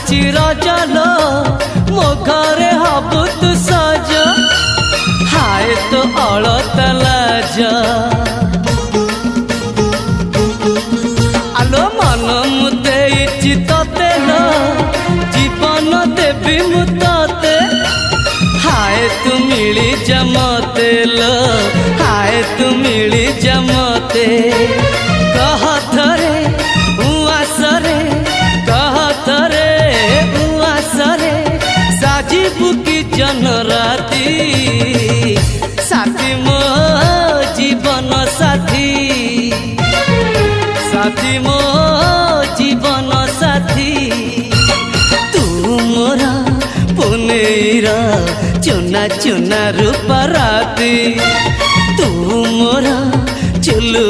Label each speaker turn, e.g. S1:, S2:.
S1: आसुची रजलो मो घरे हबु तू सज हाय तो अलता लाज आलो मन मुते तते लो जीवन देवी मुते हाय तू मिली जमते लो हाय तू मिली जमते कह थरे उआसरे कह थरे उआसरे साजिबु की जन राती साथी मो जीवन साथी साथी मो जीवन साथी तू मोरा पुनेरा चुना चुना रूप राती तू मोरा चुलु